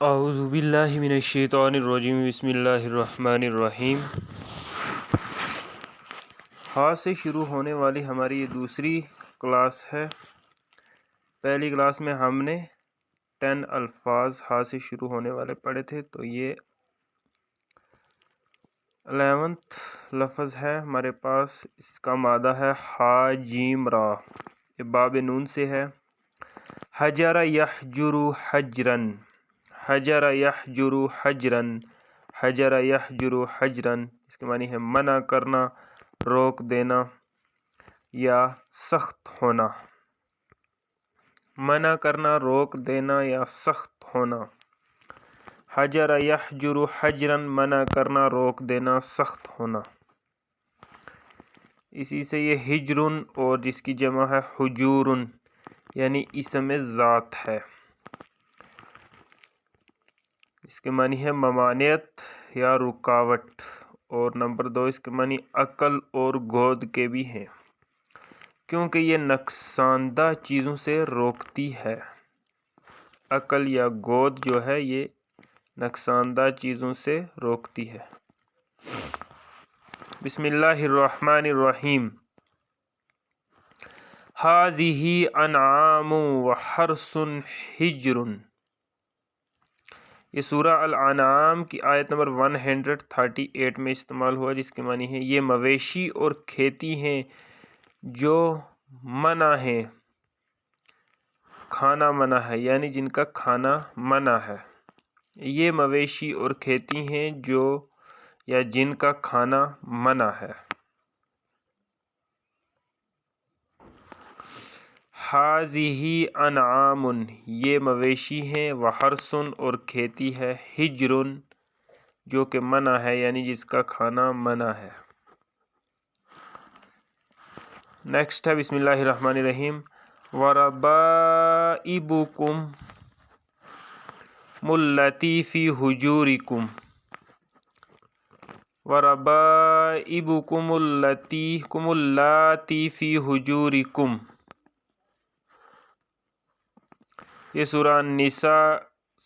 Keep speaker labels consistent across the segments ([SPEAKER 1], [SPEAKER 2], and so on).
[SPEAKER 1] اعوذ باللہ من الشیطان الرجیم بسم اللہ الرحمن الرحیم۔ ہا سے شروع ہونے والی ہماری یہ دوسری کلاس ہے۔ پہلی کلاس میں ہم نے 10 الفاظ ہا سے شروع ہونے والے پڑھے تھے، تو یہ 11th لفظ ہے ہمارے پاس۔ اس کا مادہ ہے ہا جیم را، یہ باب نون سے ہے۔ حجر یحجر حجرن، حجر یحجر حجرن، حجر یحجر حجرن، اس کے معنی ہے منع کرنا، روک دینا یا سخت ہونا۔ منع کرنا، روک دینا یا سخت ہونا۔ حجر یحجر حجرن، منع کرنا، روک دینا، سخت ہونا۔ اسی سے یہ ہجرن اور جس کی جمع ہے حجورن، یعنی اسم ذات ہے۔ اس کے معنی ہے ممانعت یا رکاوٹ، اور نمبر 2 اس کے معنی عقل اور گود کے بھی ہیں، کیونکہ یہ نقصان دہ چیزوں سے روکتی ہے۔ عقل یا گود جو ہے یہ نقصان دہ چیزوں سے روکتی ہے۔ بسم اللہ الرحمن الرحیم۔ ھذہ انعام وحرث حجر، یہ سورہ الانعام کی آیت نمبر 138 میں استعمال ہوا، جس کے معنی ہے یہ مویشی اور کھیتی ہیں جو منع ہیں، کھانا منع ہے، یعنی جن کا کھانا منع ہے۔ یہ مویشی اور کھیتی ہیں جو یا جن کا کھانا منع ہے۔ ھذہ انعام، یہ مویشی ہیں، وحرث اور کھیتی ہے، حجر جو کہ منع ہے، یعنی جس کا کھانا منع ہے۔ نیکسٹ ہے بسم اللہ الرحمن الرحیم۔ وَرَبَائِبُکُمُ اللاتی فی حجورکم، وَرَبَائِبُکُمُ اللاتی فی حجورکم، یہ سورہ النساء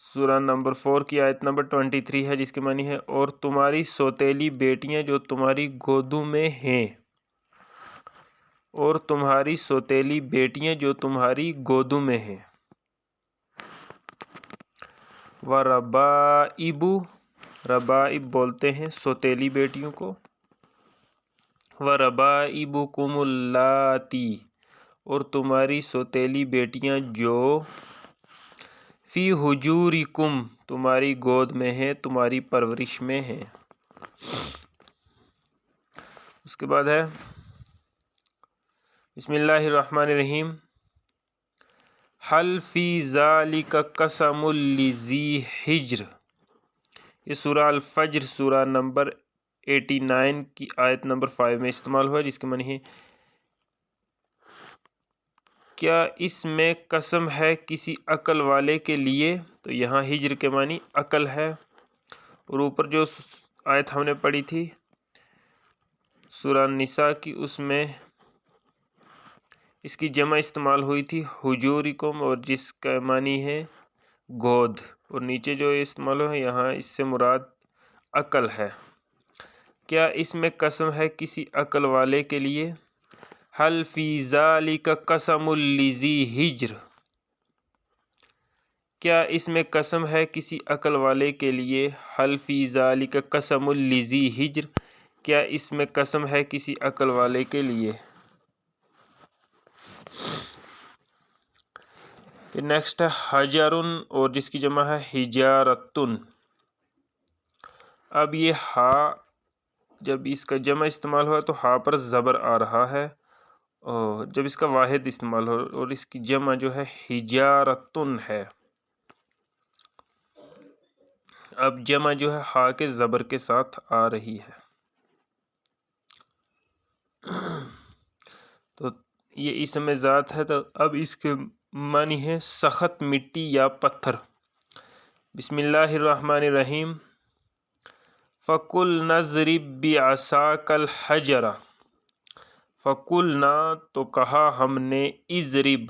[SPEAKER 1] سورہ نمبر 4 کی آیت نمبر 23 ہے، جس کے معنی ہے اور تمہاری سوتیلی بیٹیاں جو تمہاری گودوں میں ہیں، اور تمہاری سوتیلی بیٹیاں جو تمہاری گودوں میں ہیں۔ وَرَبَائِبُ، ربائب بولتے ہیں سوتیلی بیٹیوں کو۔ وَرَبَائِبُکُمُ اللاتی، اور تمہاری سوتیلی بیٹیاں جو فی حجورکم، تمہاری گود میں ہیں، تمہاری پرورش میں ہیں۔ اس کے بعد ہے بسم اللہ الرحمن الرحیم۔ ھل فی ذالک قسم لذی حجر، یہ سورہ الفجر سورہ نمبر 89 کی آیت نمبر 5 میں استعمال ہوا، جس کے معنی ہے کیا اس میں قسم ہے کسی عقل والے کے لیے؟ تو یہاں ہجر کے معنی عقل ہے، اور اوپر جو آیت ہم نے پڑھی تھی سورہ النساء کی، اس میں اس کی جمع استعمال ہوئی تھی حجورکم، اور جس کا معنی ہے گود، اور نیچے جو استعمال ہوا ہے یہاں اس سے مراد عقل ہے۔ کیا اس میں قسم ہے کسی عقل والے کے لیے؟ ھل فی ذالک قسم لذی حجر، کیا اس میں قسم ہے کسی عقل والے کے لیے؟ ھل فی ذالک قسم لذی حجر، کیا اس میں قسم ہے کسی عقل والے کے لیے؟ پھر نیکسٹ ہے حجرن، اور جس کی جمع ہے حجارتن۔ اب یہ ہا جب اس کا جمع استعمال ہوا تو ہا پر زبر آ رہا ہے، اور جب اس کا واحد استعمال ہو اور اس کی جمع جو ہے حجارتن ہے، اب جمع جو ہے ہا کے زبر کے ساتھ آ رہی ہے، تو یہ اسم ذات ہے، تو اب اس کے معنی ہے سخت مٹی یا پتھر۔ بسم اللہ الرحمن الرحیم۔ فَقُلْنَا اضْرِب بِعَصَاكَ الْحَجَرَ، فَقُلْنَا تو کہا ہم نے، اضرب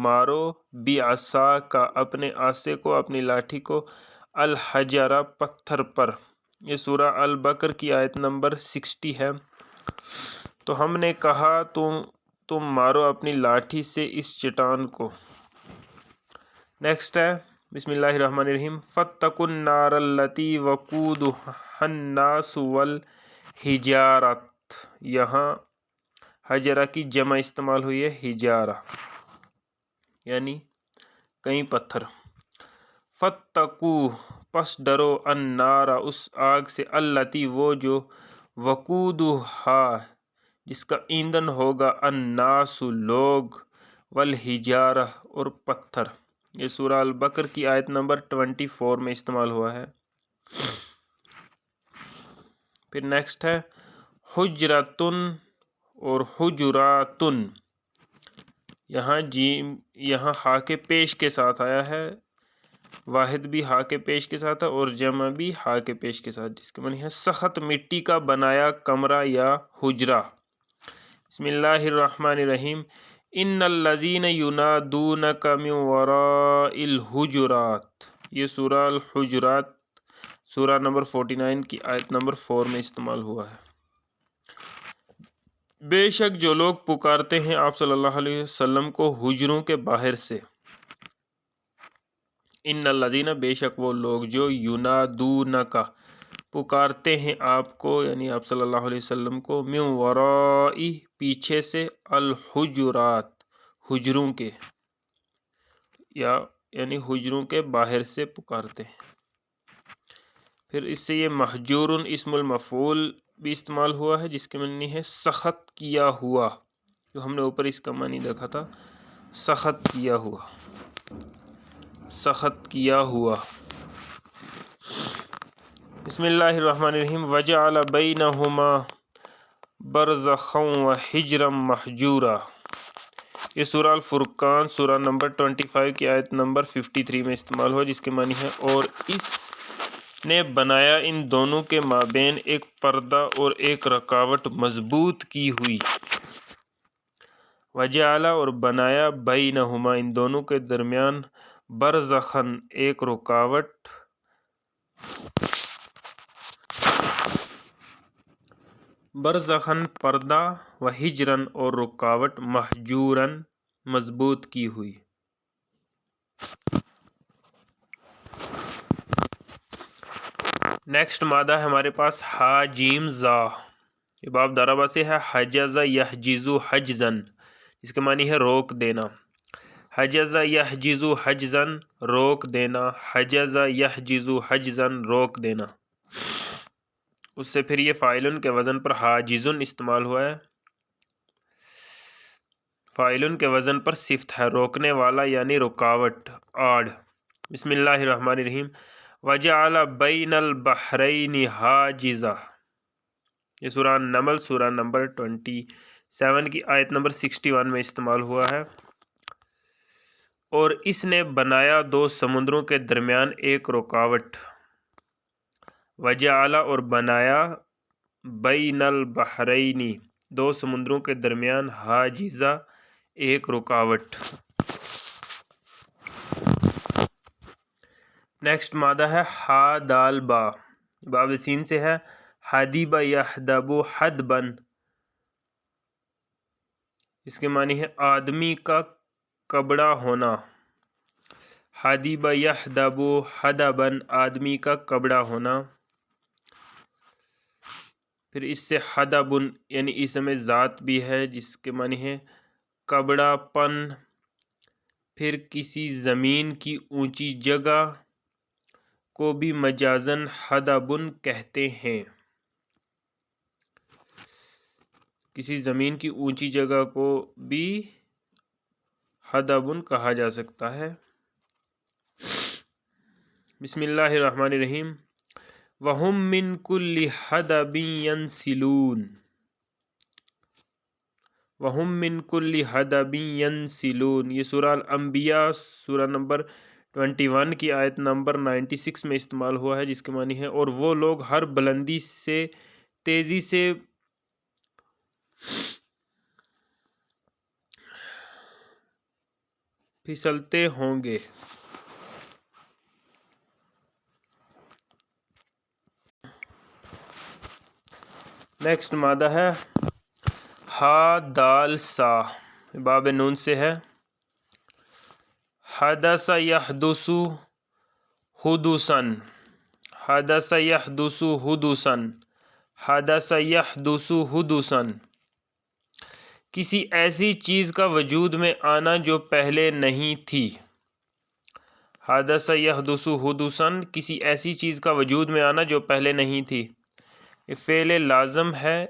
[SPEAKER 1] مارو، بِعَصَاكَ اپنے عصا کو، اپنی لاٹھی کو، الحجر پتھر پر۔ یہ سورہ البقر کی آیت نمبر 60 ہے۔ تو ہم نے کہا تم مارو اپنی لاٹھی سے اس چٹان کو۔ نیکسٹ ہے بسم اللہ الرحمن الرحیم، فاتقوا النار التی وقودها الناس والحجارۃ۔ یہاں حجرہ کی جمع استعمال ہوئی ہے حجارہ، یعنی کئی پتھر۔ فاتقوا پس ڈرو، النار اس آگ سے، التی وہ جو، وقودها جس کا ایندھن ہوگا، الناس لوگ، والحجارہ اور پتھر۔ یہ سورہ البقر کی آیت نمبر 24 میں استعمال ہوا ہے۔ پھر نیکسٹ ہے حجرتن اور حجراتن۔ یہاں ہا کے پیش کے ساتھ آیا ہے، واحد بھی ہا کے پیش کے ساتھ ہے اور جمع بھی ہا کے پیش کے ساتھ، جس کے معنی ہے سخت مٹی کا بنایا کمرہ یا حجرہ۔ بسم اللہ الرحمن الرحیم، ان الذین ینادونک من وراء الحجرات۔ یہ سورہ الحجرات سورہ نمبر 49 کی آیت نمبر 4 میں استعمال ہوا ہے۔ بے شک جو لوگ پکارتے ہیں آپ صلی اللہ علیہ وسلم کو حجروں کے باہر سے، ان الذین بے شک وہ لوگ جو، ینادونک پکارتے ہیں آپ کو یعنی آپ صلی اللہ علیہ وسلم کو، من وراء پیچھے سے، الحجرات حجروں کے، یعنی حجروں کے باہر سے پکارتے ہیں۔ پھر اس سے یہ محجور اسم المفعول بھی استعمال ہوا ہے، جس کے معنی ہے سخت کیا ہوا، جو ہم نے اوپر اس کا معنی دیکھا تھا، سخت کیا ہوا، سخت کیا ہوا۔ بسم اللہ الرحمن الرحیم، وجعل بینہما برزخا وحجرا محجورا۔ یہ سورہ الفرقان سورہ نمبر 25 کی آیت نمبر 53 میں استعمال ہوا، جس کے معنی ہے اور اس نے بنایا ان دونوں کے مابین ایک پردہ اور ایک رکاوٹ مضبوط کی ہوئی۔ وجعل اور بنایا، بینہما ان دونوں کے درمیان، برزخاً ایک رکاوٹ، برزخاً پردہ، وحجراً اور رکاوٹ، محجوراً مضبوط کی ہوئی۔ نیکسٹ مادہ ہے ہمارے پاس ہا جیم زا۔ یہ باب ضربہ سے ہے، حجز یحجز حجزاً، اس کے معنی ہے روک دینا۔ حجز یحجز حجزاً روک دینا، حجز یحجز حجزاً روک دینا۔ اس سے پھر یہ فاعلن کے وزن پر حاجزن استعمال ہوا ہے، فاعلن کے وزن پر صفت ہے، روکنے والا یعنی رکاوٹ، آڑ۔ بسم اللہ الرحمن الرحیم، وجعل بین البحرین حاجزا۔ یہ سورہ نمل سورہ نمبر 27 کی آیت نمبر 61 میں استعمال ہوا ہے۔ اور اس نے بنایا دو سمندروں کے درمیان ایک رکاوٹ، وجعل اور بنایا، بین البحرین دو سمندروں کے درمیان، حاجزا ایک رکاوٹ۔ نیکسٹ مادہ ہے ہا دال با، باب سین سے ہے، حدیب یحدب حدباً، اس کے معنی ہے آدمی کا کبڑا ہونا۔ حدیب یحدب حدباً آدمی کا کبڑا ہونا۔ پھر اس سے حدبن یعنی اسم ذات بھی ہے، جس کے معنی ہے کبڑا پن۔ پھر کسی زمین کی اونچی جگہ کو بھی مجازاً حدبن کہتے ہیں، کسی زمین کی اونچی جگہ کو بھی حدبن کہا جا سکتا ہے۔ بسم اللہ الرحمن الرحیم، وَهُم مِّن كُلِّ حَدَبٍ يَنْسِلُونَ۔ وَهُم مِّن كُلِّ حَدَبٍ يَنْسِلُونَ۔ یہ سورہ الانبیاء سورہ نمبر 21 کی آیت نمبر 96 میں استعمال ہوا ہے، جس کے معنی ہے اور وہ لوگ ہر بلندی سے تیزی سے پھسلتے ہوں گے۔ نیکسٹ مادہ ہے ہا دال سا، باب نون سے ہے۔ حدث یحدث حدوثا، حدث یحدث حدوثا، حدث یحدث حدوثا، کسی ایسی چیز کا وجود میں آنا جو پہلے نہیں تھی۔ حدث یحدث حدوثا، کسی ایسی چیز کا وجود میں آنا جو پہلے نہیں تھی۔ یہ فعل لازم ہے،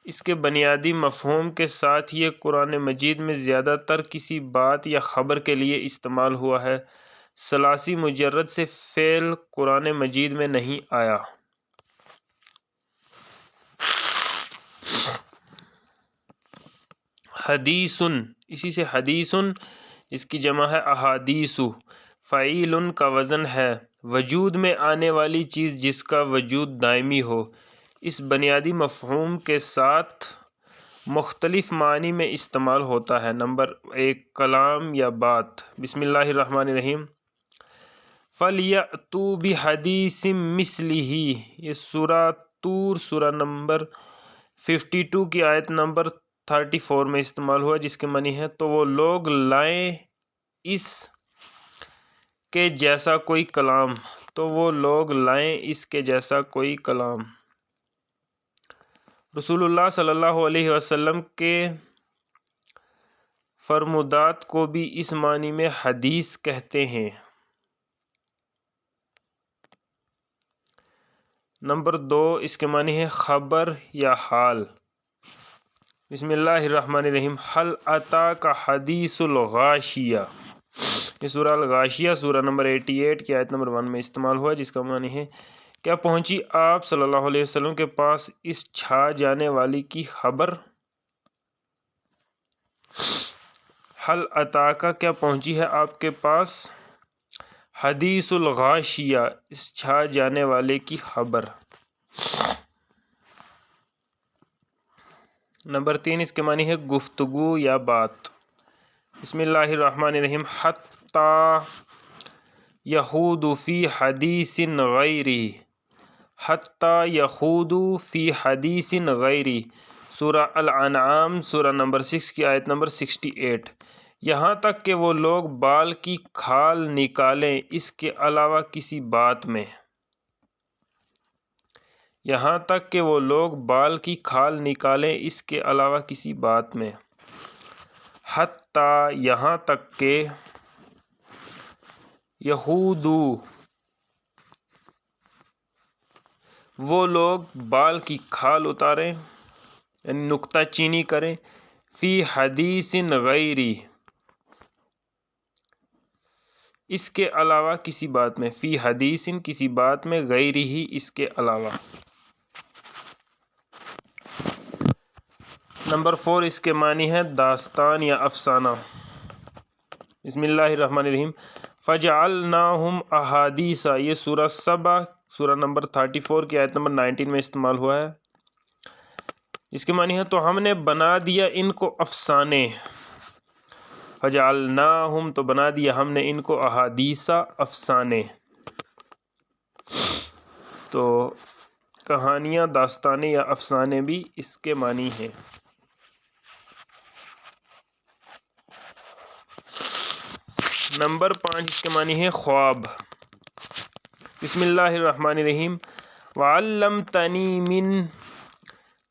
[SPEAKER 1] اس کے بنیادی مفہوم کے ساتھ یہ قرآن مجید میں زیادہ تر کسی بات یا خبر کے لیے استعمال ہوا ہے۔ ثلاثی مجرد سے فعل قرآن مجید میں نہیں آیا۔ حدیثن، اسی سے حدیثن، اس کی جمع ہے احادیث۔ فعیل کا وزن ہے وجود میں آنے والی چیز جس کا وجود دائمی ہو۔ اس بنیادی مفہوم کے ساتھ مختلف معنی میں استعمال ہوتا ہے۔ نمبر 1، کلام یا بات۔ بسم اللہ الرحمن الرحیم۔ فَلْيَأْتُوا بِحَدِيثٍ مِثْلِهِ، یہ سورہ طور، سورہ نمبر 52 کی آیت نمبر 34 میں استعمال ہوا، جس کے معنی ہے تو وہ لوگ لائیں اس کے جیسا کوئی کلام، تو وہ لوگ لائیں اس کے جیسا کوئی کلام۔ رسول اللہ صلی اللہ علیہ وسلم کے فرمودات کو بھی اس معنی میں حدیث کہتے ہیں۔ نمبر 2، اس کے معنی ہے خبر یا حال۔ بسم اللہ الرحمن الرحیم۔ هل اتاک حدیث الغاشیہ، یہ سورہ الغاشیہ، سورہ نمبر 88 کی آیت نمبر 1 میں استعمال ہوا، جس کا معنی ہے کیا پہنچی آپ صلی اللہ علیہ وسلم کے پاس اس چھا جانے والی کی خبر؟ حل اتاک، کیا پہنچی ہے آپ کے پاس حدیث الغاشیہ، اس چھا جانے والے کی خبر۔ نمبر 3، اس کے معنی ہے گفتگو یا بات۔ بسم اللہ الرحمن الرحیم۔ حتی یخوض فی حدیث غیری، حتی یخوض فی حدیث غیری، سورہ الانعام، سورہ نمبر 6 کی آیت نمبر 68۔ یہاں تک کہ وہ لوگ بال کی کھال نکالیں اس کے علاوہ کسی بات میں، یہاں تک کہ وہ لوگ بال کی کھال نکالیں اس کے علاوہ کسی بات میں۔ حتی، یہاں تک کہ، یخوضو، وہ لوگ بال کی کھال اتاریں یعنی نکتہ چینی کریں، فی حدیث غیری، اس کے علاوہ کسی بات میں، فی حدیث، کسی بات میں، غیری ہی، اس کے علاوہ۔ نمبر 4، اس کے معنی ہے داستان یا افسانہ۔ بسم اللہ الرحمن الرحیم۔ فَجَعَلْنَاهُمْ أَحَادِيثَ، یہ سورہ سبا، سورہ نمبر 34 کی آیت نمبر 19 میں استعمال ہوا ہے، اس کے معنی ہے تو ہم نے بنا دیا ان کو افسانے۔ فَجَعَلْنَاهُمْ، تو بنا دیا ہم نے ان کو، احادیث، افسانے۔ تو کہانیاں، داستانیں یا افسانے بھی اس کے معنی ہیں۔ نمبر 5، اس کے معنی ہے خواب۔ بسم اللہ الرحمن الرحیم۔ وَعَلَّمْتَنِي مِن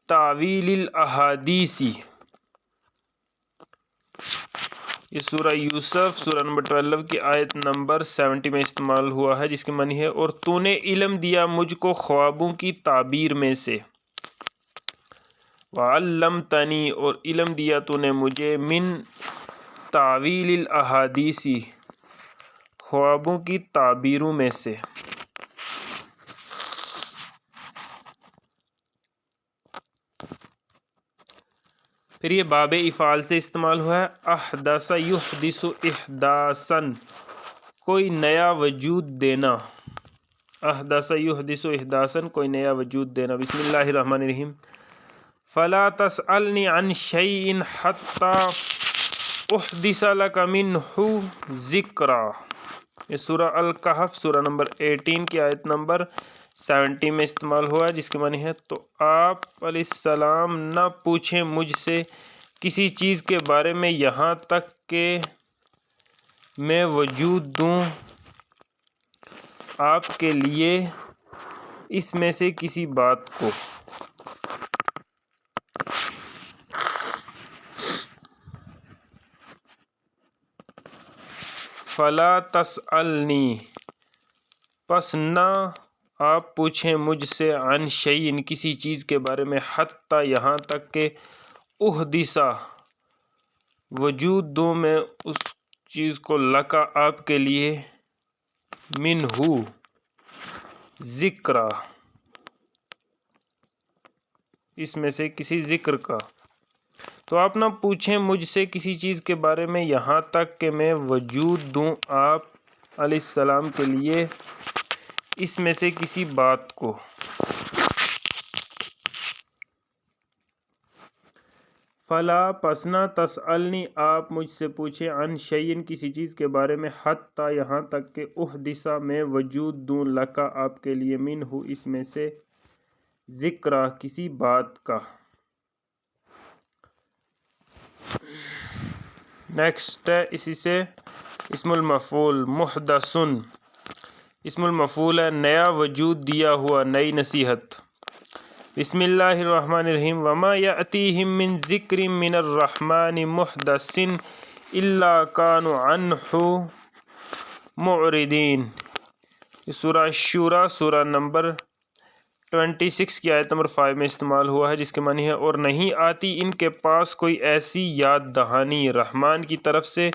[SPEAKER 1] تَعْوِيلِ الْأَحَادِيثِ، یہ سورہ یوسف، سورہ نمبر 12 کی آیت نمبر 70 میں استعمال ہوا ہے، جس کے معنی ہے اور تو نے علم دیا مجھ کو خوابوں کی تعبیر میں سے۔ وَعَلَّمْتَنِي، اور علم دیا تو نے مجھے، من تعویل الاحادیث، خوابوں کی تعبیروں میں سے۔ پھر یہ باب افعال سے استعمال ہوا ہے۔ احدث یحدث احداثا، کوئی نیا وجود دینا۔ احدث یحدث احداثا، کوئی نیا وجود دینا۔ بسم اللہ الرحمن الرحیم۔ فلا تسألنی عن شیء حتی احدث لک منہ ذکرا، یہ سورہ الکہف، سورہ نمبر 18 کی آیت نمبر 70 میں استعمال ہوا ہے، جس کے معنی ہے تو آپ علیہ السلام نہ پوچھیں مجھ سے کسی چیز کے بارے میں یہاں تک کہ میں وجود دوں آپ کے لیے اس میں سے کسی بات کو۔ فلا تسألنی، پس نہ آپ پوچھیں مجھ سے عن شیء، کسی چیز کے بارے میں، حتیٰ یہاں تک کہ احدث، وجود دوں میں اس چیز کو، لکا آپ کے لیے، منہ ذکر، اس میں سے کسی ذکر کا۔ تو آپ نہ پوچھیں مجھ سے کسی چیز کے بارے میں یہاں تک کہ میں وجود دوں آپ علیہ السلام کے لیے اس میں سے کسی بات کو۔ فلا، پس نہ، تسألنی، آپ مجھ سے پوچھیں، عن شیء، کسی چیز کے بارے میں، حتیٰ یہاں تک کہ احدث، میں وجود دوں، لکا آپ کے لیے، منہ، اس میں سے، ذکر، کسی بات کا۔ نیکسٹ ہے اسی سے اسم المفعول، محدث، اسم المفعول ہے نیا وجود دیا ہوا، نئی نصیحت۔ بسم اللہ الرحمن الرحیم، وما یأتیہم من ذکر من الرحمن محدث الا کانوا عنہ معرضین۔ سورہ شورى، سورہ نمبر 26 کی آیت نمبر 5 میں استعمال ہوا ہے، جس کے معنی ہے اور نہیں آتی ان کے پاس کوئی ایسی یاد دہانی رحمان کی طرف سے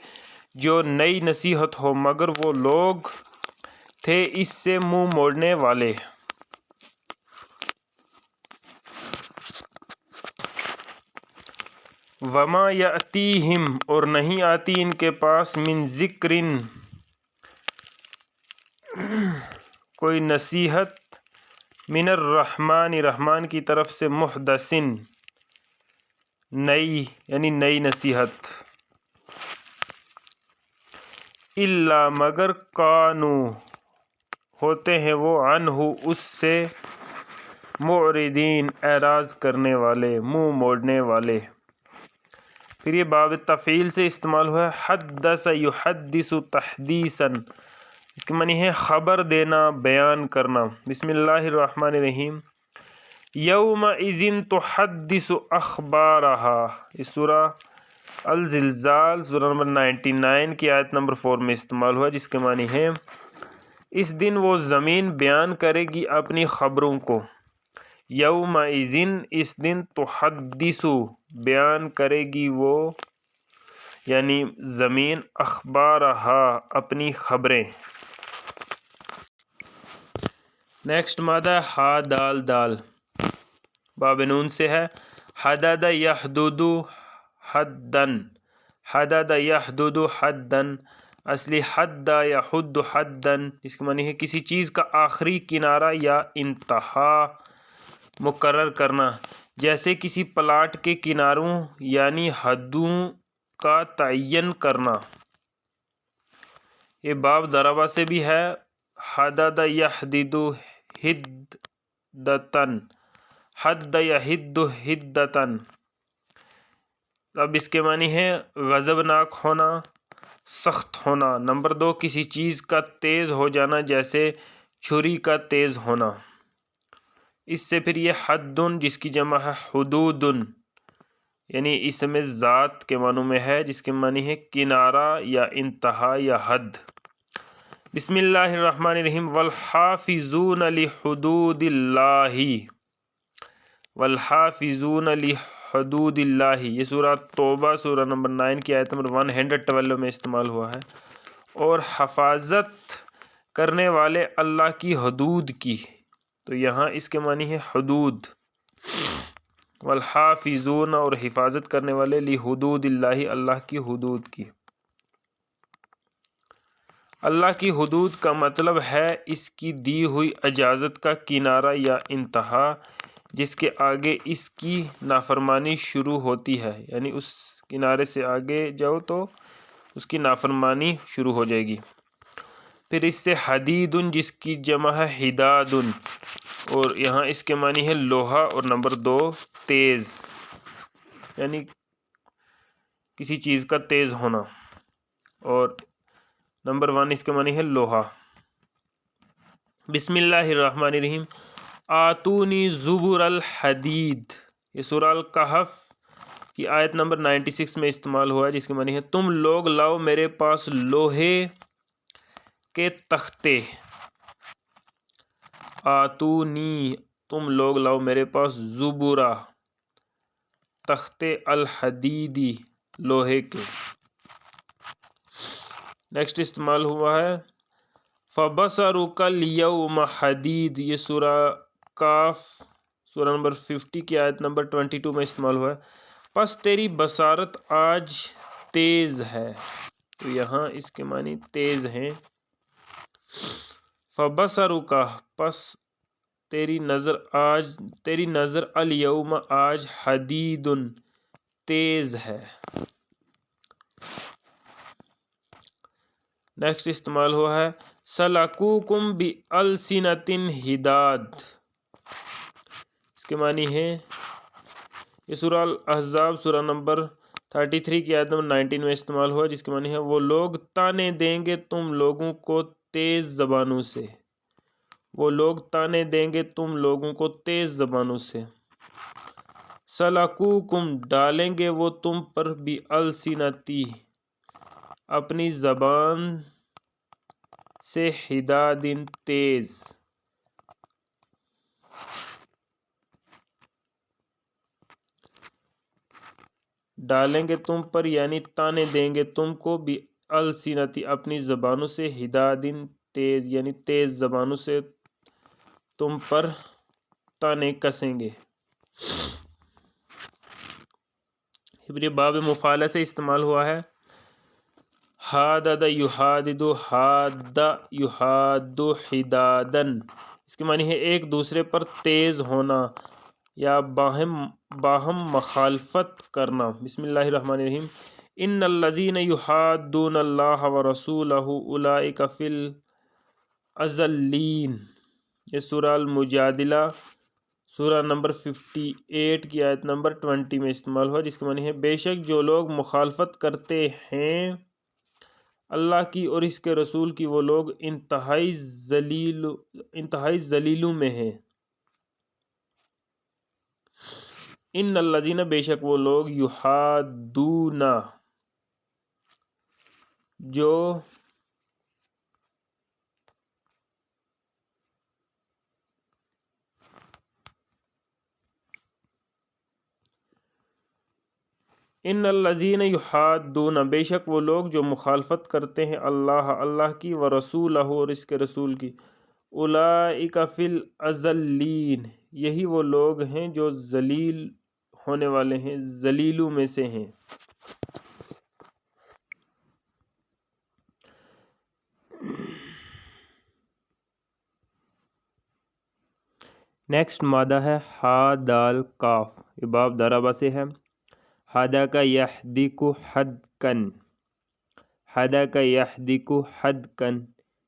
[SPEAKER 1] جو نئی نصیحت ہو، مگر وہ لوگ تھے اس سے منہ موڑنے والے۔ وما یأتیہم، اور نہیں آتی ان کے پاس، من ذکرن، کوئی نصیحت، من الرحمن، رحمان کی طرف سے، محدثن، نئی، یعنی نئی نصیحت، الا، مگر، کانوا، ہوتے ہیں وہ، عنہ، اس سے، معرضین، اعراض کرنے والے، منہ موڑنے والے۔ پھر یہ باب تفعیل سے استعمال ہوا ہے، حدث یحدث تحدیثا، اس کے معنی ہے خبر دینا، بیان کرنا۔ بسم اللہ الرحمن الرحیم، یومئذ تحدث اخبارها، اس سورہ الزلزال، سورہ نمبر 99 کی آیت نمبر 4 میں استعمال ہوا، جس کے معنی ہے اس دن وہ زمین بیان کرے گی اپنی خبروں کو۔ یومئذ، اس دن، تحدث، بیان کرے گی وہ، یعنی زمین، اخبارہا، اپنی خبریں۔ نیکسٹ مادہ ہے ہا دال دال، باب نون سے ہے، حدد یحدد حدن، حدد یحدد حدن، اصلی حد یحد حدن، اس کے معنی ہے کسی چیز کا آخری کنارہ یا انتہا مقرر کرنا، جیسے کسی پلاٹ کے کناروں یعنی حدوں کا تعین کرنا۔ یہ باب ضربہ سے بھی ہے، حدد یحدد حدتن، حد یحد حدتن، اب اس کے معنی ہے غضبناک ہونا، سخت ہونا۔ نمبر 2، کسی چیز کا تیز ہو جانا، جیسے چھری کا تیز ہونا۔ اس سے پھر یہ حدن، جس کی جمع ہے حدودن، یعنی اس میں ذات کے معنوں میں ہے، جس کے معنی ہے کنارہ یا انتہا یا حد۔ بسم اللہ الرحمن الرحیم، والحافظون لحدود اللہ، والحافظون لحدود اللہ، یہ سورہ توبہ، سورہ نمبر 9 کی آیت نمبر 112 میں استعمال ہوا ہے، اور حفاظت کرنے والے اللہ کی حدود کی، تو یہاں اس کے معنی ہے حدود۔ والحافظون، اور حفاظت کرنے والے، لحدود اللہ، اللہ کی حدود کی۔ اللہ کی حدود کا مطلب ہے اس کی دی ہوئی اجازت کا کنارہ یا انتہا، جس کے آگے اس کی نافرمانی شروع ہوتی ہے، یعنی اس کنارے سے آگے جاؤ تو اس کی نافرمانی شروع ہو جائے گی۔ پھر اس سے حدید جس کی جمع ہے حداد، اور یہاں اس کے معنی ہے لوہا، اور نمبر 2 تیز، یعنی کسی چیز کا تیز ہونا، اور نمبر 1 اس کے معنی ہے لوہا۔ بسم اللہ الرحمن الرحیم۔ آتونی زبر الحدید، یہ سورہ الکہف کی آیت نمبر 96 میں استعمال ہوا ہے، جس کے معنی ہے تم لوگ لاؤ میرے پاس لوہے کے تختے۔ آتونی، تم لوگ لاؤ میرے پاس زبرہ، تختے، الحدیدی، لوہے کے۔ نیکسٹ استعمال ہوا ہے فَبَصَرُكَ الْيَوْمَ حَدِيدٌ، یہ سورہ کاف سورہ نمبر 50 کی آیت نمبر 22 میں استعمال ہوا ہے، پس تیری بصارت آج تیز ہے۔ تو یہاں اس کے معنی تیز ہیں۔ فَبَصَرُكَ، پس تیری نظر الیوم آج حدید تیز ہے۔ نیکسٹ استعمال ہوا ہے سَلَكُوكُم بِأَلْسِنَةٍ حِدَاد، اس کے معنی ہے، یہ سورہ الاحزاب سورہ نمبر 33 کی آیت نمبر 19 میں استعمال ہوا، جس کے معنی ہے وہ لوگ تانے دیں گے تم لوگوں کو تیز زبانوں سے، وہ لوگ تانے دیں گے تم لوگوں کو تیز زبانوں سے۔ سَلَكُوكُم، ڈالیں گے وہ تم پر، بِأَلْسِنَةٍ، اپنی زبان سے، حداد، تیز۔ ڈالیں گے تم پر یعنی تانے دیں گے تم کو، بِأَلْسِنَةٍ، اپنی زبانوں سے، حداد، تیز، یعنی تیز زبانوں سے تم پر تانے کسیں گے۔ پھر یہ باب مفعلہ سے استعمال ہوا ہے حادد یحادد، حاد یحاد حدادن، اس کے معنی ہے ایک دوسرے پر تیز ہونا یا باہم مخالفت کرنا۔ بسم اللہ الرحمن الرحیم۔ ان الذین یحادون اللہ ورسولہ اولئک فی الاذلین، یہ سورہ المجادلہ سورہ نمبر 58 کی آیت نمبر 20 میں استعمال ہوا، جس کے معنی ہے بے شک جو لوگ مخالفت کرتے ہیں اللہ کی اور اس کے رسول کی، وہ لوگ انتہائی ذلیلوں میں ہیں۔ ان الذین، بے شک وہ لوگ، یحادون، جو ان الذین یحادون، بے شک وہ لوگ جو مخالفت کرتے ہیں اللہ کی، ورسولہ، اور اس کے رسول کی، اولئک فی الاذلین، یہی وہ لوگ ہیں جو ذلیل ہونے والے ہیں، ذلیلوں میں سے ہیں۔ نیکسٹ مادہ ہے ہا دال کاف، یہ باب ضربہ سے ہے۔ حدک یحدک حدکن، حدک یحدک حدکن،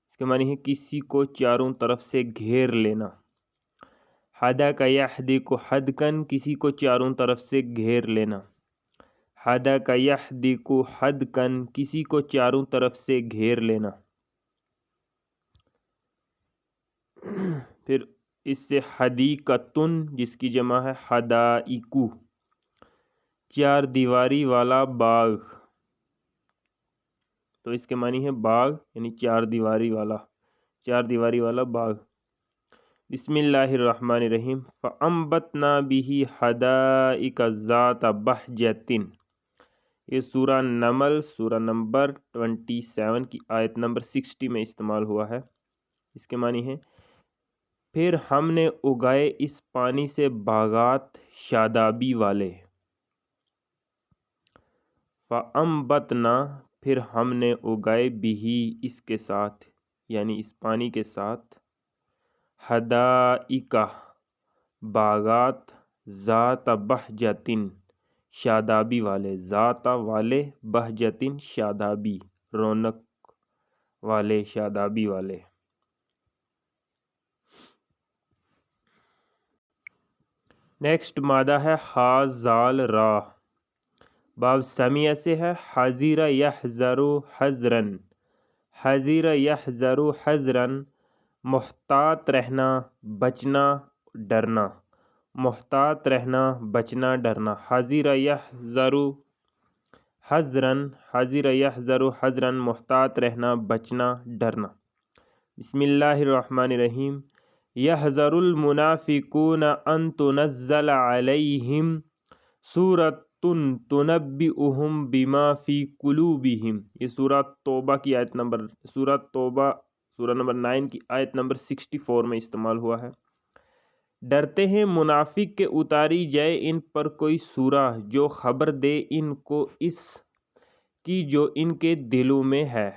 [SPEAKER 1] اس کے معنی ہے کسی کو چاروں طرف سے گھیر لینا۔ حدک یحدک حدکن، کسی کو چاروں طرف سے گھیر لینا۔ حدک یحدک حدکن، کسی کو چاروں طرف سے گھیر لینا۔ پھر اس سے حدیقۃن، جس کی جمع ہے حدائق، چار دیواری والا باغ، تو اس کے معنی ہے باغ یعنی چار دیواری والا باغ۔ بسم اللہ الرحمن الرحیم۔ فَأَنبَتْنَا بِهِ حَدَائِقَ ذَاتَ بَہْجَةٍ، یہ سورہ نمل سورہ نمبر 27 کی آیت نمبر 60 میں استعمال ہوا ہے، اس کے معنی ہے پھر ہم نے اگائے اس پانی سے باغات شادابی والے۔ فَأَنبَتْنَا، پھر ہم نے اگائے، بِهِ، اس کے ساتھ، یعنی اس پانی کے ساتھ، حدائق، باغات، ذات بہجتن، شادابی والے، ذات والے، بہجتن، شادابی، رونق والے، شادابی والے۔ نیکسٹ مادہ ہے ہا زال را، باب سمیع سے ہے، حذر یحذر حذرن، حذر یحذر حذرن، محتاط رہنا، بچنا، ڈرنا، محتاط رہنا، بچنا، ڈرنا، حذر یحذر حذرن، حذر یحذر حذرن، محتاط رہنا، بچنا، ڈرنا۔ بسم اللہ الرحمن الرحیم۔ یحذر المنافقون ان تنزل علیہم سورۃ تنبئہم بما فی قلوبہم، یہ سورہ توبہ کی آیت نمبر، سورہ توبہ سورہ نمبر 9 کی آیت نمبر 64 میں استعمال ہوا ہے۔ ڈرتے ہیں منافق کہ اتاری جائے ان پر کوئی سورہ جو خبر دے ان کو اس کی جو ان کے دلوں میں ہے۔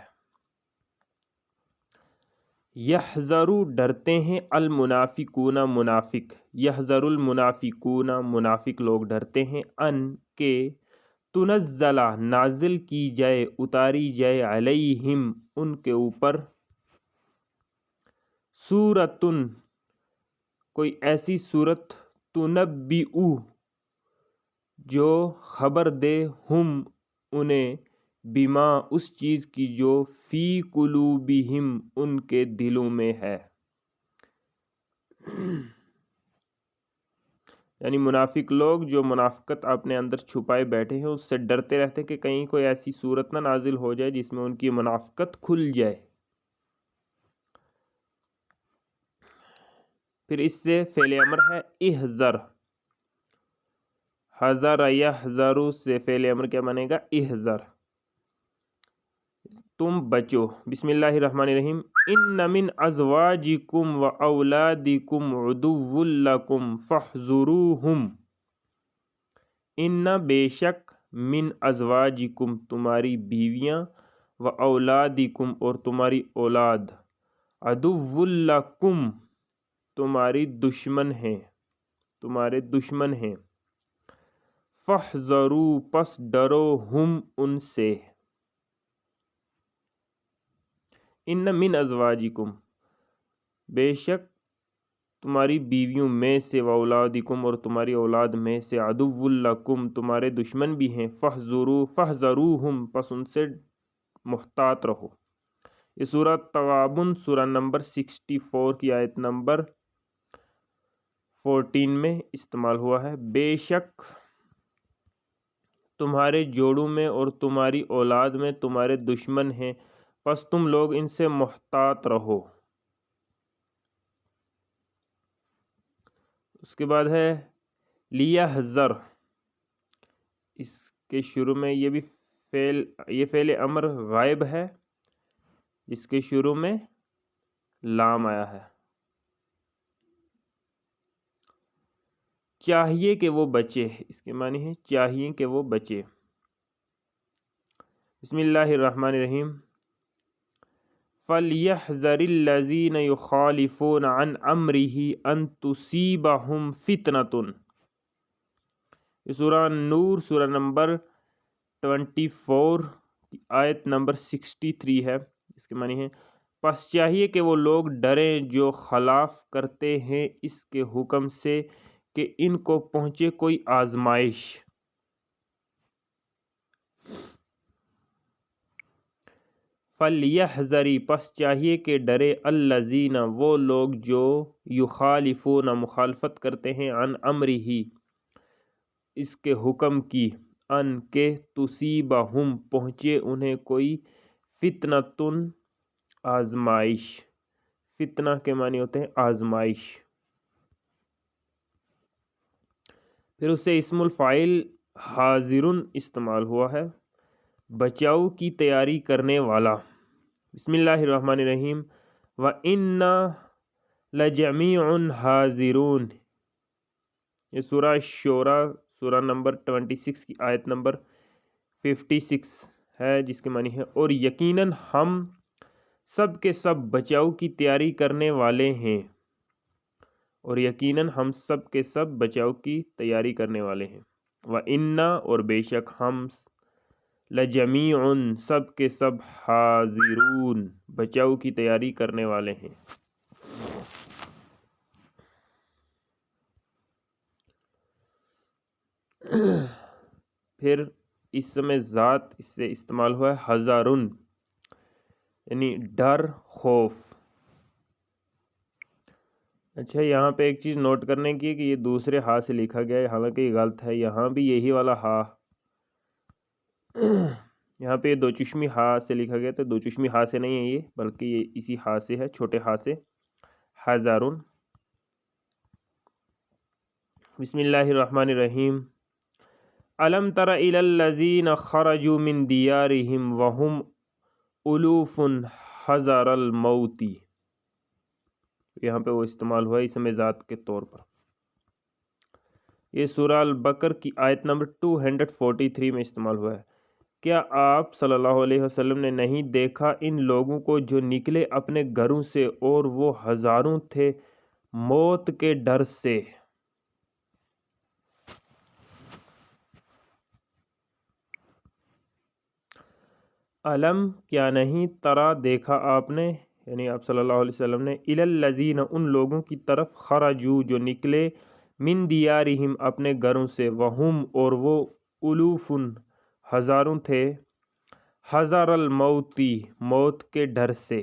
[SPEAKER 1] یحذروا ڈرتے ہیں، المنافقون منافق، یحذر المنافقون منافق لوگ ڈرتے ہیں، ان کے تنزلہ نازل کی جائے، اتاری جائے، علیہم ان کے اوپر، سورتن کوئی ایسی صورت، تنبئ جو خبر دے، ہم انہیں، بما اس چیز کی جو فی قلوبہم ان کے دلوں میں ہے۔ یعنی منافق لوگ جو منافقت اپنے اندر چھپائے بیٹھے ہیں اس سے ڈرتے رہتے کہ کہیں کوئی ایسی صورت نہ نازل ہو جائے جس میں ان کی منافقت کھل جائے۔ پھر اس سے فعل امر ہے احذر، حذر یحذر سے فعل امر کیا بنے گا؟ احذر، تم بچو۔ بسم اللہ الرحمن الرحیم۔ ان من ازواجکم و اولادکم عدو لکم فاحذروہم، ان بے شک، من ازواجکم تمہاری بیویاں، و اولادکم اور تمہاری اولاد، عدو لکم تمہاری دشمن ہیں، تمہارے دشمن ہیں، فاحذروا پس ڈرو، ہم ان سے، ان من ازواجکم بے شک تمہاری بیویوں میں سے، و اولادکم اور تمہاری اولاد میں سے، عدو لکم تمہارے دشمن بھی ہیں، فاحذروہم پس ان سے محتاط رہو۔ یہ سورہ تغابن سورہ نمبر 64 کی آیت نمبر 14 میں استعمال ہوا ہے۔ بے شک تمہارے جوڑوں میں اور تمہاری اولاد میں تمہارے دشمن ہیں، پس تم لوگ ان سے محتاط رہو۔ اس کے بعد ہے لیحذر، اس کے شروع میں یہ فعل امر غائب ہے، اس کے شروع میں لام آیا ہے۔ چاہیے کہ وہ بچے، اس کے معنی ہے چاہیے کہ وہ بچے۔ بسم اللہ الرحمن الرحیم۔ فَلْيَحْذَرِ الَّذِينَ يُخَالِفُونَ عَنْ أَمْرِهِ أَن تُصِيبَهُمْ فِتْنَةٌ، یہ سورہ نور سورہ نمبر 24 آیت نمبر 63 ہے، اس کے معنی ہے پس چاہیے کہ وہ لوگ ڈریں جو خلاف کرتے ہیں اس کے حکم سے کہ ان کو پہنچے کوئی آزمائش۔ فَلْيَحْذَرِ پس چاہیے کہ ڈرے، الَّذِينَ وہ لوگ جو، یخالفون مخالفت کرتے ہیں، عن امرہ اس کے حکم کی، ان کے، تصیبہم پہنچے انہیں کوئی، فتنۃ آزمائش، فتنہ کے معنی ہوتے ہیں آزمائش۔ پھر اس سے اسم الفاعل حاضرن استعمال ہوا ہے، بچاؤ کی تیاری کرنے والا۔ بسم اللہ الرحمن الرحیم۔ وَإِنَّا لَجَمِيعٌ حَاذِرُونَ، یہ سورہ شورى سورہ نمبر 26 کی آیت نمبر 56 ہے، جس کے معنی ہے اور یقیناً ہم سب کے سب بچاؤ کی تیاری کرنے والے ہیں، اور یقیناً ہم سب کے سب بچاؤ کی تیاری کرنے والے ہیں۔ وَإِنَّا اور بے شک ہم، لجمیع سب کے سب حاضرون بچاؤ کی تیاری کرنے والے ہیں۔ پھر اسم ذات اس سے استعمال ہوا ہے ہزارن یعنی ڈر خوف۔ اچھا یہاں پہ ایک چیز نوٹ کرنے کی ہے کہ یہ دوسرے ہا سے لکھا گیا ہے، حالانکہ یہ غلط ہے، یہاں بھی یہی والا ہا، یہاں پہ دو چشمی ہا سے لکھا گیا، تو دو چشمی ہا سے نہیں ہے یہ، بلکہ یہ اسی ہا سے ہے، چھوٹے ہا سے، ہزارن۔ بسم اللہ الرحمن الرحیم۔ الم تر الی الذین خرجوا من دیارہم وہم الوف حذر الموت، یہاں پہ وہ استعمال ہوا ہے اسم ذات کے طور پر۔ یہ سورہ البقر کی آیت نمبر 243 میں استعمال ہوا ہے۔ کیا آپ صلی اللہ علیہ وسلم نے نہیں دیکھا ان لوگوں کو جو نکلے اپنے گھروں سے اور وہ ہزاروں تھے موت کے ڈر سے؟ علم کیا نہیں، ترا دیکھا آپ نے یعنی آپ صلی اللہ علیہ وسلم نے، الی الذین ان لوگوں کی طرف خرجو جو نکلے، من دیارہم اپنے گھروں سے، وہم اور وہ الوف ہزاروں تھے، حذر الموت موت کے ڈر سے۔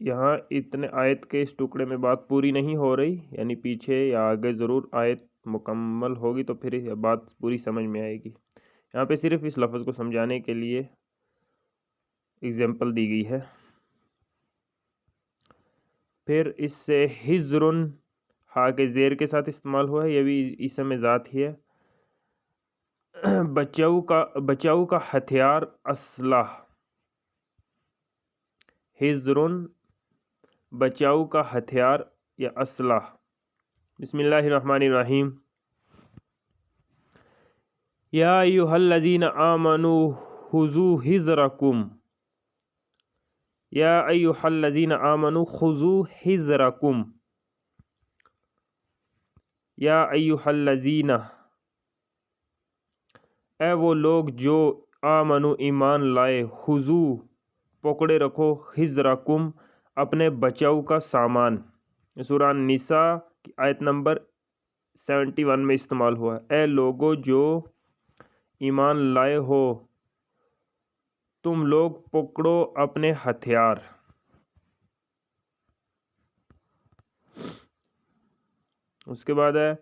[SPEAKER 1] یہاں اتنے آیت کے اس ٹکڑے میں بات پوری نہیں ہو رہی، یعنی پیچھے یا آگے ضرور آیت مکمل ہوگی تو پھر یہ بات پوری سمجھ میں آئے گی۔ یہاں پہ صرف اس لفظ کو سمجھانے کے لیے اگزامپل دی گئی ہے۔ پھر اس سے حذرن ہا کے زیر کے ساتھ استعمال ہوا ہے، یہ بھی اسم ذات ہی ہے۔ بچاؤ کا ہتھیار، اسلحہ، حذرن بچاؤ کا ہتھیار یا اسلحہ۔ بسم اللہ الرحمن الرحیم۔ یا ایھا الذین آمنوا خذوا حذرکم، یا ایھا الذین آمنوا خذوا حذرکم، یا ایھا الذین اے وہ لوگ جو آمنوا ایمان لائے، خذوا پکڑے رکھو، حذرکم اپنے بچاؤ کا سامان۔ سورہ النساء کی آیت نمبر 71 میں استعمال ہوا ہے۔ اے لوگو جو ایمان لائے ہو تم لوگ پکڑو اپنے ہتھیار۔ اس کے بعد ہے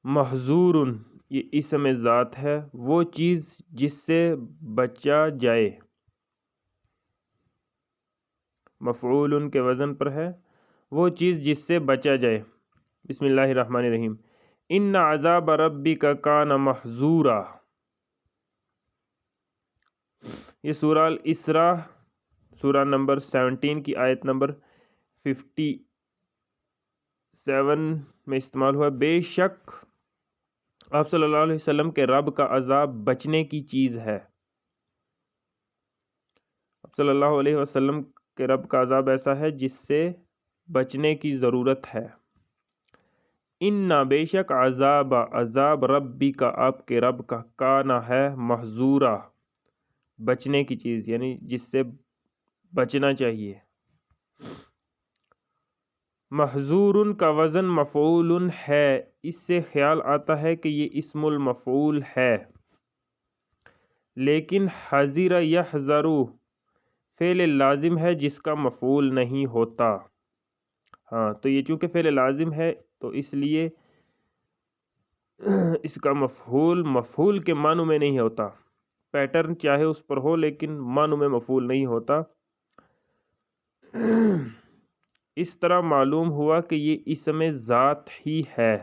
[SPEAKER 1] محذورن، یہ اسم ذات ہے، وہ چیز جس سے بچا جائے، مفعول کے وزن پر ہے، وہ چیز جس سے بچا جائے۔ بسم اللہ الرحمن الرحیم۔ ان عذاب ربک کان محذورا، یہ سورہ الاسراء سورہ نمبر 17 کی آیت نمبر 57 میں استعمال ہوا۔ بے شک آپ صلی اللہ علیہ وسلم کے رب کا عذاب بچنے کی چیز ہے۔ آپ صلی اللہ علیہ وسلم کے رب کا عذاب ایسا ہے جس سے بچنے کی ضرورت ہے۔ اِنَّ بے شک عذاب ربی کا آپ کے رب کا کانا ہے محذورا بچنے کی چیز، یعنی جس سے بچنا چاہیے۔ محذورن کا وزن مفعول ہے، اس سے خیال آتا ہے کہ یہ اسم المفعول ہے، لیکن حذر یحذر فعل لازم ہے جس کا مفعول نہیں ہوتا۔ ہاں تو یہ چونکہ فعل لازم ہے تو اس لیے اس کا مفعول کے معنوں میں نہیں ہوتا، پیٹرن چاہے اس پر ہو لیکن معنوں میں مفعول نہیں ہوتا۔ اس طرح معلوم ہوا کہ یہ اسم ذات ہی ہے۔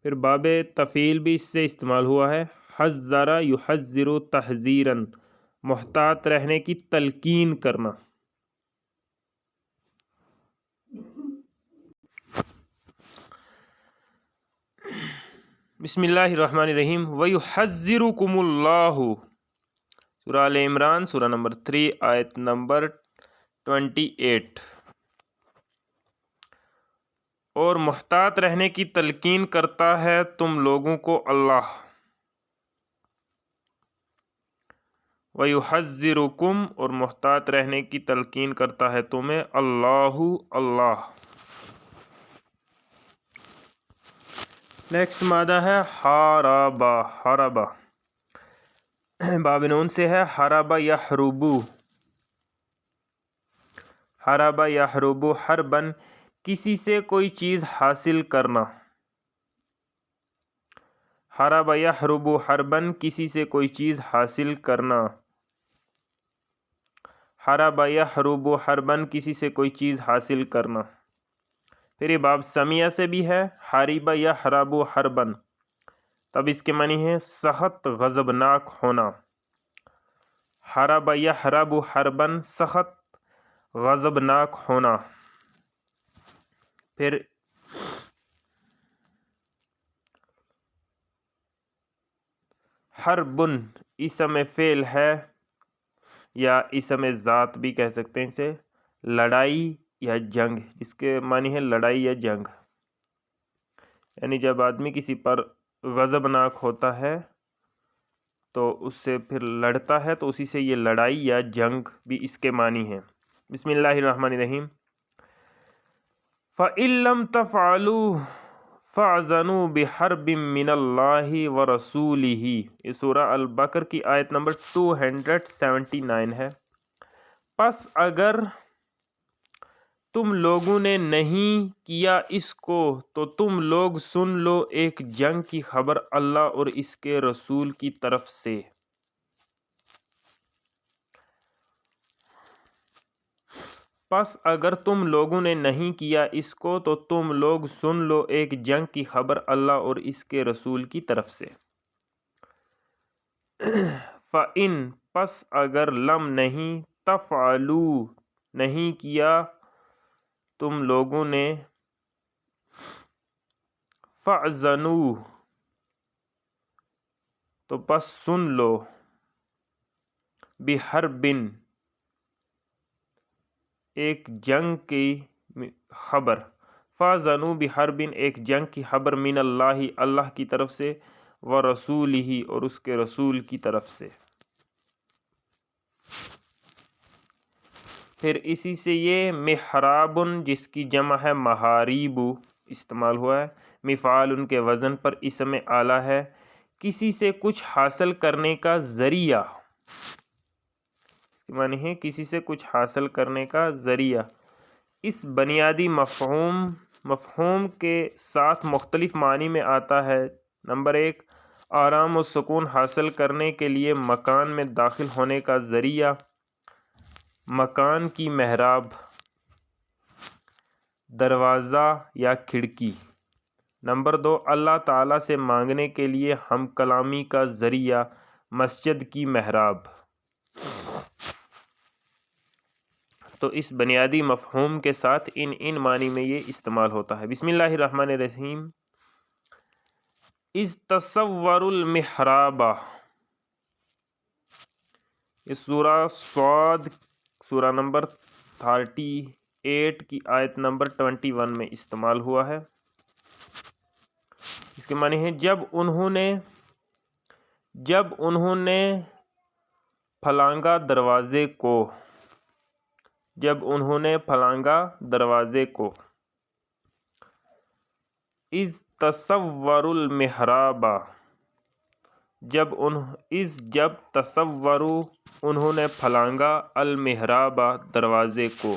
[SPEAKER 1] پھر باب تفعیل بھی اس سے استعمال ہوا ہے۔ حذر یحذر تحذیرا، محتاط رہنے کی تلقین کرنا۔ بسم اللہ الرحمن الرحیم۔ وَيُحَذِّرُكُمُ اللَّهُ، سورہ آل عمران سورہ نمبر 3 آیت نمبر 28 اور محتاط رہنے کی تلقین کرتا ہے تم لوگوں کو اللہ وَيُحَذِّرُكُمْ اور محتاط رہنے کی تلقین کرتا ہے تمہیں اللہ۔ نیکسٹ مادہ ہے حاربہ باب نون سے ہے حربہ یحربو حربن کسی سے کوئی چیز حاصل کرنا، حربہ یحربو حربن کسی سے کوئی چیز حاصل کرنا، حربہ یحربو حربن کسی سے کوئی چیز حاصل کرنا۔ پھر یہ باب سمیہ سے بھی ہے حاربہ یحربو حربن، تب اس کے معنی ہے سخت غضبناک ہونا، حربہ یحربو حربن سخت غضبناک ہونا۔ پھر حربن اسم فعل ہے یا اسم ذات بھی کہہ سکتے ہیں اسے، لڑائی یا جنگ، جس کے معنی ہے لڑائی یا جنگ، یعنی جب آدمی کسی پر غضبناک ہوتا ہے تو اس سے پھر لڑتا ہے تو اسی سے یہ لڑائی یا جنگ بھی اس کے معنی ہے۔ بسم اللہ الرحمن الرحیم۔ فَإِن لَّمْ تَفْعَلُوا فَأْذَنُوا بِحَرْبٍ مِّنَ اللَّهِ وَرَسُولِهِ، یہ سورہ البقرہ کی آیت نمبر 279 ہے۔ پس اگر تم لوگوں نے نہیں کیا اس کو تو تم لوگ سن لو ایک جنگ کی خبر اللہ اور اس کے رسول کی طرف سے۔ پس اگر تم لوگوں نے نہیں کیا اس کو تو تم لوگ سن لو ایک جنگ کی خبر اللہ اور اس کے رسول کی طرف سے۔ فَإِن پس اگر لم نہیں تفعلوا نہیں کیا تم لوگوں نے، فَأْذَنُوا تو پس سن لو، بِحَرْبٍ ایک جنگ کی خبر، فَأْذَنُوا بِحَرْبٍ ایک جنگ کی خبر، من اللہ اللہ کی طرف سے، وَرَسُولِهِ اور اس کے رسول کی طرف سے۔ پھر اسی سے یہ محرابن جس کی جمع ہے محاریبو استعمال ہوا ہے، مفعال کے وزن پر اسم اعلیٰ ہے، کسی سے کچھ حاصل کرنے کا ذریعہ، معنی ہے کسی سے کچھ حاصل کرنے کا ذریعہ۔ اس بنیادی مفہوم کے ساتھ مختلف معنی میں آتا ہے۔ نمبر 1، آرام و سکون حاصل کرنے کے لیے مکان میں داخل ہونے کا ذریعہ، مکان کی محراب، دروازہ یا کھڑکی۔ نمبر 2، اللہ تعالیٰ سے مانگنے کے لیے ہم کلامی کا ذریعہ، مسجد کی محراب۔ تو اس بنیادی مفہوم کے ساتھ ان معنی میں یہ استعمال ہوتا ہے۔ بسم اللہ الرحمن الرحیم۔ اذ تصوروا المحراب، اس سورہ صاد سورہ نمبر 38 کی آیت نمبر 21 میں استعمال ہوا ہے۔ اس کے معنی ہے جب انہوں نے پھلانگا دروازے کو، جب انہوں نے پھلانگا دروازے کو، اذ تصوروا المحراب جب تصوروا انہوں نے پھلانگا المحراب دروازے کو۔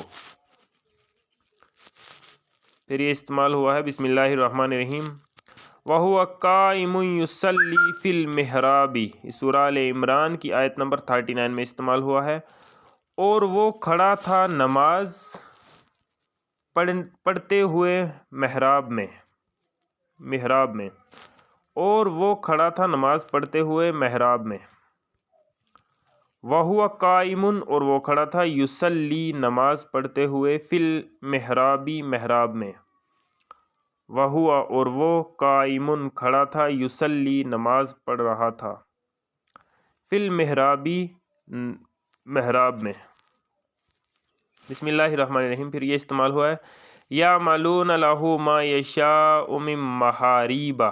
[SPEAKER 1] پھر یہ استعمال ہوا ہے بسم اللہ الرحمن الرحیم۔ وَهُوَ قَائِمٌ يُصَلِّي فِي الْمِحْرَابِ، سورہ آل عمران کی آیت نمبر 39 میں استعمال ہوا ہے۔ اور وہ کھڑا تھا نماز پڑھتے ہوئے محراب میں، اور وہ کھڑا تھا نماز پڑھتے ہوئے محراب میں۔ وَهُوَ قَائِمٌ اور وہ کھڑا تھا، یُصَلِّی نماز پڑھتے ہوئے، فِی الْمِحْرَابِ محراب میں۔ وَهُوَ اور وہ قَائِمٌ کھڑا تھا، یُصَلِّی نماز پڑھ رہا تھا، فِی الْمِحْرَابِ محراب میں۔ بسم اللہ الرحمن الرحیم پھر یہ استعمال ہوا ہے یعملون لہ ما یشاء من محاریبہ.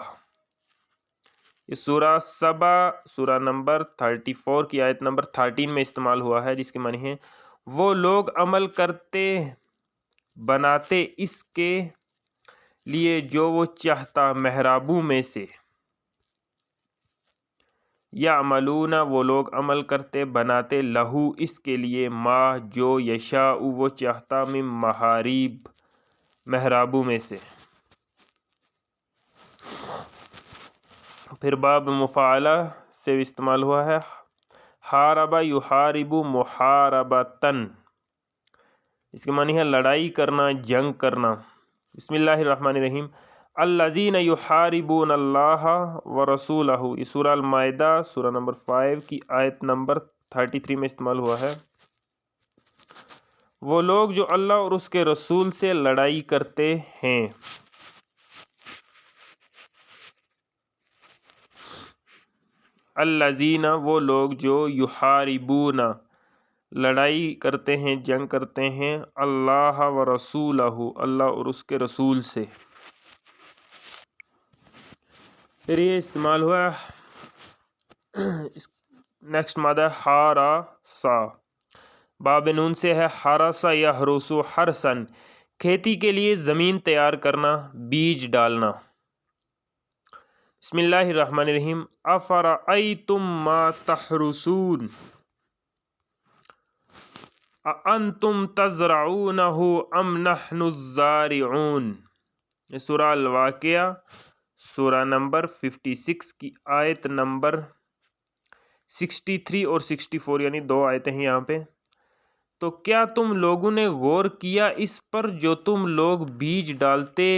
[SPEAKER 1] یہ سورہ سبا سورہ نمبر 34 کی آیت نمبر 13 میں استعمال ہوا ہے، جس کے معنی ہے وہ لوگ عمل کرتے بناتے اس کے لیے جو وہ چاہتا محرابوں میں سے. یعملون وہ لوگ عمل کرتے بناتے لہو اس کے لیے ما جو یشاء وہ چاہتا من محاریب محرابوں میں سے. پھر باب مفاعلہ سے استعمال ہوا ہے حارب یحارب محاربتن، اس کے معنی ہے لڑائی کرنا، جنگ کرنا. بسم اللہ الرحمن الرحیم الذین یحاربون اللہ ورسولہ. یہ سورہ المائدہ سورہ نمبر 5 کی آیت نمبر 33 میں استعمال ہوا ہے. وہ لوگ جو اللہ اور اس کے رسول سے لڑائی کرتے ہیں. الذین وہ لوگ جو یحاربون لڑائی کرتے ہیں، جنگ کرتے ہیں اللہ ورسولہ اللہ اور اس کے رسول سے. پھر یہ استعمال ہوا نیکسٹ مادہ حارسا. باب نون سے ہے حرسا یحرس حرسن، کھیتی کے لیے زمین تیار کرنا، بیج ڈالنا. بسم اللہ الرحمن الرحیم افرأیتم ما تحرسون اانتم تزرعونہ ام نحن الزارعون. یہ سورہ الواقعہ سورہ نمبر 56 کی آیت نمبر 63 اور 64 یعنی 2 آیتیں ہیں یہاں پہ. تو کیا تم لوگوں نے غور کیا اس پر جو تم لوگ بیج ڈالتے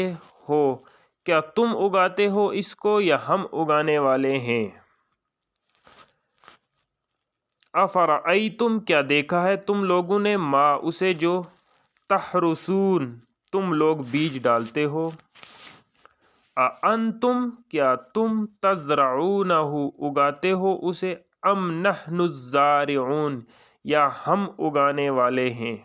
[SPEAKER 1] ہو، کیا تم اگاتے ہو اس کو یا ہم اگانے والے ہیں؟ افرأیتم کیا دیکھا ہے تم لوگوں نے ما اسے جو تحرسون تم لوگ بیج ڈالتے ہو. انتم کیا تم تزرعونہ اگاتے ہو اسے ام نحن الزارعون یا ہم اگانے والے ہیں.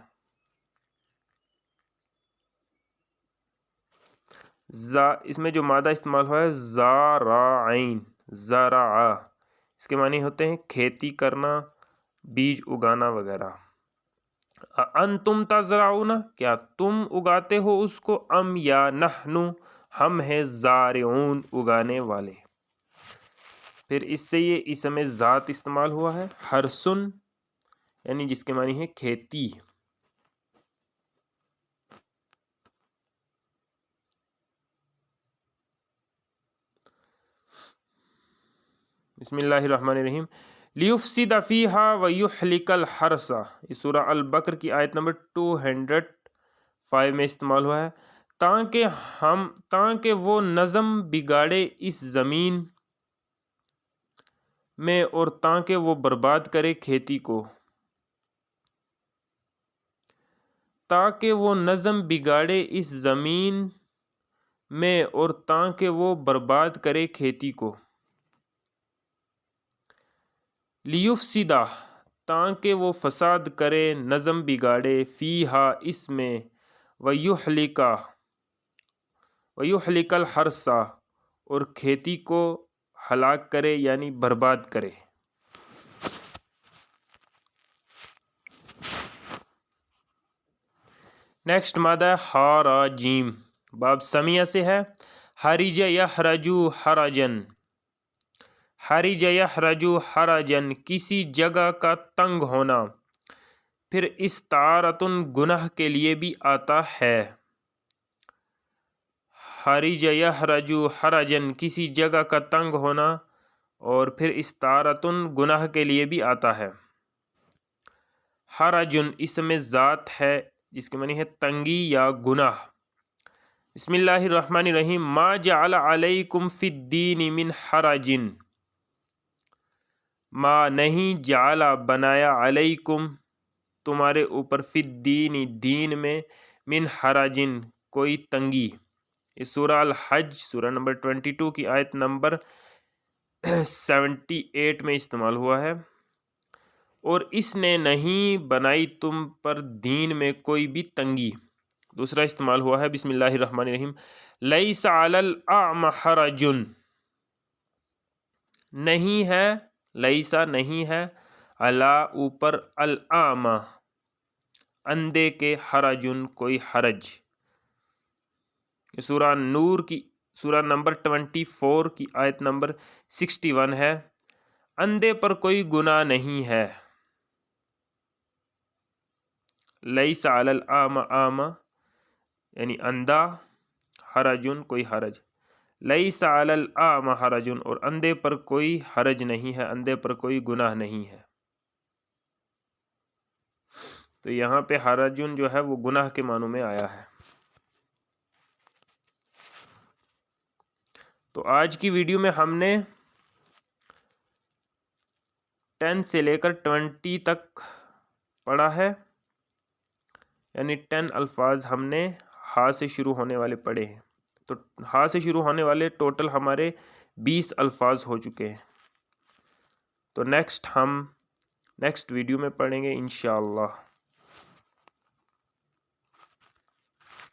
[SPEAKER 1] اس میں جو مادہ استعمال ہوا ہے زارعین زرع، اس کے معنی ہوتے ہیں کھیتی کرنا، بیج اگانا وغیرہ. انتم تزرعون کیا تم اگاتے ہو اس کو، ام یا نحن ہم ہیں زارعون اگانے والے. پھر اس سے یہ اسم ذات استعمال ہوا ہے حرسن یعنی جس کے معنی ہے کھیتی. بسم اللہ الرحمن الرحیم لیفسد فیہا ویحلک الحرث. یہ سورہ البقر کی آیت نمبر 205 میں استعمال ہوا ہے تاکہ وہ نظم بگاڑے اس زمین میں اور تاکہ وہ برباد کرے کھیتی کو. تاکہ وہ نظم بگاڑے اس زمین میں اور تاکہ وہ برباد کرے کھیتی کو. لیفسدہ تاکہ وہ فساد کرے، نظم بگاڑے، فیہا اس میں، ویحلک الحرث اور کھیتی کو ہلاک کرے یعنی برباد کرے. نیکسٹ مادہ حراجیم. باب سمیہ سے ہے حرج یحرج حرجن. حرج یحرج حرجن کسی جگہ کا تنگ ہونا. پھر استعارتن گناہ کے لیے بھی آتا ہے. حرج یحرج حرجن کسی جگہ کا تنگ ہونا اور پھر استعارتن گناہ کے لیے بھی آتا ہے. حرجن اسم ذات ہے جس کے معنی ہے تنگی یا گناہ. بسم اللہ الرحمن الرحیم ما جعل علیکم فی الدین من حرج. ما نہیں جعل بنایا علیکم تمہارے اوپر فی الدین دین میں من حرجن کوئی تنگی. یہ سورہ الحج سورہ نمبر 22 کی آیت نمبر 78 میں استعمال ہوا ہے. اور اس نے نہیں بنائی تم پر دین میں کوئی بھی تنگی۔ دوسرا استعمال ہوا ہے بسم اللہ الرحمن الرحیم، لیس علی الاعمی حرج، نہیں ہے، لیسا نہیں ہے، علی اوپر، الاعمی اندھے کے، حرجن کوئی حرج۔ سورہ نور کی سورہ نمبر 24 کی آیت نمبر 61 ہے، اندھے پر کوئی گناہ نہیں ہے۔ لیس علی الاعمی، اعمی یعنی اندھا، حرجن کوئی حرج، لیس علی الاعمی حرجن، اور اندھے پر کوئی حرج نہیں ہے، اندھے پر کوئی گناہ نہیں ہے۔ تو یہاں پہ حرجن جو ہے وہ گناہ کے معنوں میں آیا ہے۔ تو آج کی ویڈیو میں ہم نے 10 سے لے کر 20 تک پڑھا ہے، یعنی 10 الفاظ ہم نے ہا سے شروع ہونے والے پڑھے ہیں۔ تو ہا سے شروع ہونے والے ٹوٹل ہمارے 20 الفاظ ہو چکے ہیں۔ تو ہم نیکسٹ ویڈیو میں پڑھیں گے انشاءاللہ۔